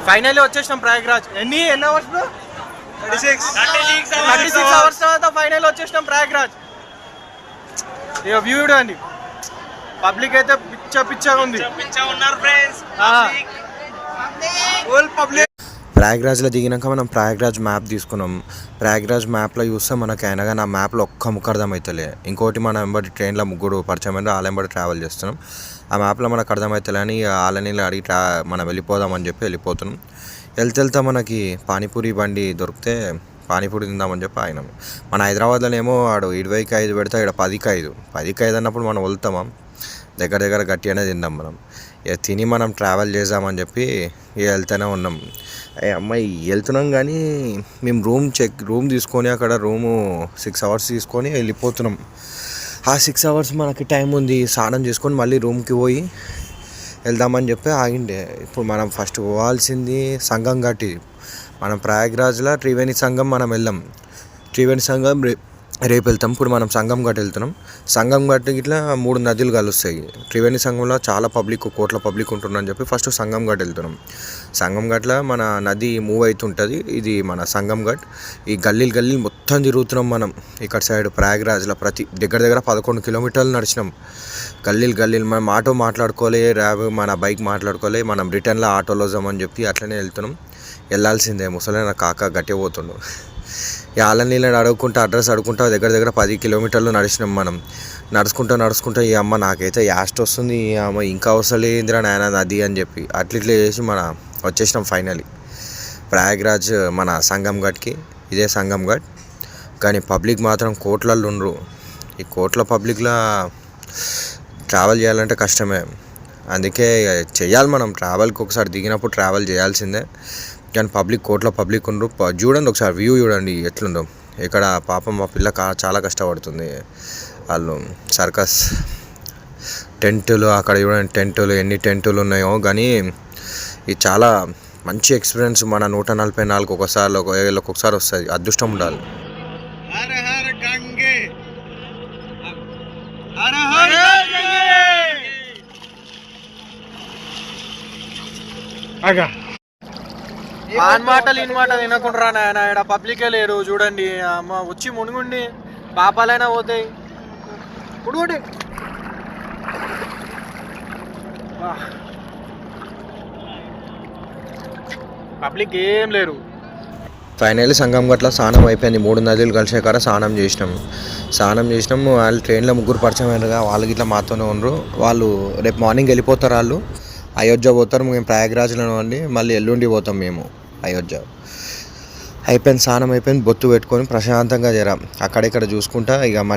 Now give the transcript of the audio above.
Finally వచ్చేసినాం ప్రయాగ్రాజ్. ఎన్ని hours bro? 36 hours తర్వాత ఫైనల్ వచ్చేసినాం ప్రయాగ్రాజ్. ఇక వ్యూ అండి, పబ్లిక్ అయితే పిచ్చగా ఉంది. ప్రయాగ్రాజ్లో దిగినాక మనం ప్రయాగ్రాజ్ మ్యాప్ తీసుకున్నాం. ప్రయాగ్రాజ్ మ్యాప్లో చూస్తే మనకి అయినా కానీ ఆ మ్యాప్లో ఒక్క ముక్క అర్థమవుతలే. ఇంకోటి మనం వెంబడి ట్రైన్లో ముగ్గురు పరిచయం అయినా వాళ్ళ వెంబడి ట్రావెల్ చేస్తున్నాం. ఆ మ్యాప్లో మనకు అర్థమవుతలే అని వాళ్ళని అడిగి మనం వెళ్ళిపోదామని చెప్పి వెళ్ళిపోతున్నాం. వెళ్తా మనకి పానీపూరి బండి దొరికితే పానీపూరి తిందామని చెప్పి అయినాం. మన హైదరాబాద్లోనేమో వాడు 20కి 5 పెడితే ఇక్కడ 10కి 5 అన్నప్పుడు మనం వెళ్తామా దగ్గర గట్టిగానే తిందాం. మనం ఇక తిని మనం ట్రావెల్ చేద్దామని చెప్పి ఇక వెళ్తూనే ఉన్నాం. అమ్మాయి వెళ్తున్నాం కానీ మేము రూమ్ తీసుకొని అక్కడ రూము 6 అవర్స్ తీసుకొని వెళ్ళిపోతున్నాం. ఆ 6 అవర్స్ మనకి టైం ఉంది, స్నానం చేసుకొని మళ్ళీ రూమ్కి పోయి వెళ్దామని చెప్పి ఆగిండే. ఇప్పుడు మనం ఫస్ట్ పోవాల్సింది సంగం ఘాట్. మనం ప్రయాగ్రాజ్లో త్రివేణి సంగం మనం వెళ్ళాం. త్రివేణి సంగం రేపు వెళ్తాం. ఇప్పుడు మనం సంగం ఘాట్ వెళ్తున్నాం. సంగం ఘాట్ ఇట్లా 3 నదులు కలుస్తాయి. త్రివేణి సంగంలో చాలా కోట్ల పబ్లిక్ ఉంటుందని చెప్పి ఫస్ట్ సంగం ఘాట్ వెళ్తున్నాం. సంగం ఘాట్లో మన నది మూవ్ అవుతుంటుంది. ఇది మన సంగం ఘాట్. ఈ గల్లీలు మొత్తం తిరుగుతున్నాం మనం. ఇక్కడ సైడ్ ప్రయాగ్రాజ్లో ప్రతి దగ్గర 11 కిలోమీటర్లు నడిచినాం. గల్లీలు మనం ఆటో మాట్లాడుకోలే, మన బైక్ మాట్లాడుకోలే, మనం రిటర్న్లో ఆటోలో వద్దామని చెప్పి అట్లనే వెళ్తున్నాం. వెళ్ళాల్సిందే. ముసలైన కాక గట్టి పోతుండు. వాళ్ళని అడుగుకుంటా అడ్రస్ అడుగుకుంటా దగ్గర 10 కిలోమీటర్లు నడిచినాం. మనం నడుచుకుంటా ఈ అమ్మ నాకైతే యాస్ట్ వస్తుంది, ఈ అమ్మ ఇంకా వస్తలేదురా నాయన నది అని చెప్పి అట్లా చేసి వచ్చేసినాం ఫైనలీ ప్రయాగ్రాజ్ మన సంగం ఘాట్కి. ఇదే సంగం ఘాట్. కానీ పబ్లిక్ మాత్రం కోట్లల్లో ఉండరు. ఈ కోట్ల పబ్లిక్లో ట్రావెల్ చేయాలంటే కష్టమే. అందుకే చెయ్యాలి మనం. ట్రావెల్కి ఒకసారి దిగినప్పుడు ట్రావెల్ చేయాల్సిందే. కానీ కోట్ల పబ్లిక్ ఉండరు. చూడండి ఒకసారి వ్యూ చూడండి ఎట్లుందో. ఇక్కడ పాపం మా పిల్ల చాలా కష్టపడుతుంది. వాళ్ళు సర్కస్ టెంటులు అక్కడ చూడండి, ఎన్ని టెంటులు ఉన్నాయో. కానీ ఇది చాలా మంచి ఎక్స్పీరియన్స్. మన 144 ఒకసారి వస్తుంది. అదృష్టం ఉండాలి. మాటలు ఇన్ మాట తినకుండా నాయన. ఇక్కడ పబ్లికే లేరు చూడండి. అమ్మ వచ్చి మునుగుండి పాపాలైనా పోతాయి. మునుగుండి పబ్లిక్ ఏం లేరు. ఫైనల్లీ సంగం ఘాట్లో స్నానం అయిపోయింది. 3 నదులు కలిసే కాడ స్నానం చేసినాం. వాళ్ళు ట్రైన్లో ముగ్గురు పరిచయం అయినారుగా, వాళ్ళకి ఇట్లా మాతోనే ఉండరు. వాళ్ళు రేపు మార్నింగ్ వెళ్ళిపోతారు. వాళ్ళు అయోధ్య పోతారు. మేము ప్రయాగ్రాజ్లో ఉండి మళ్ళీ ఎల్లుండి పోతాం మేము అయోధ్య. అయిపోయింది, స్నానం అయిపోయింది. బొత్తు పెట్టుకొని ప్రశాంతంగా చేరాం. అక్కడిక్కడ చూసుకుంటా ఇక మళ్ళీ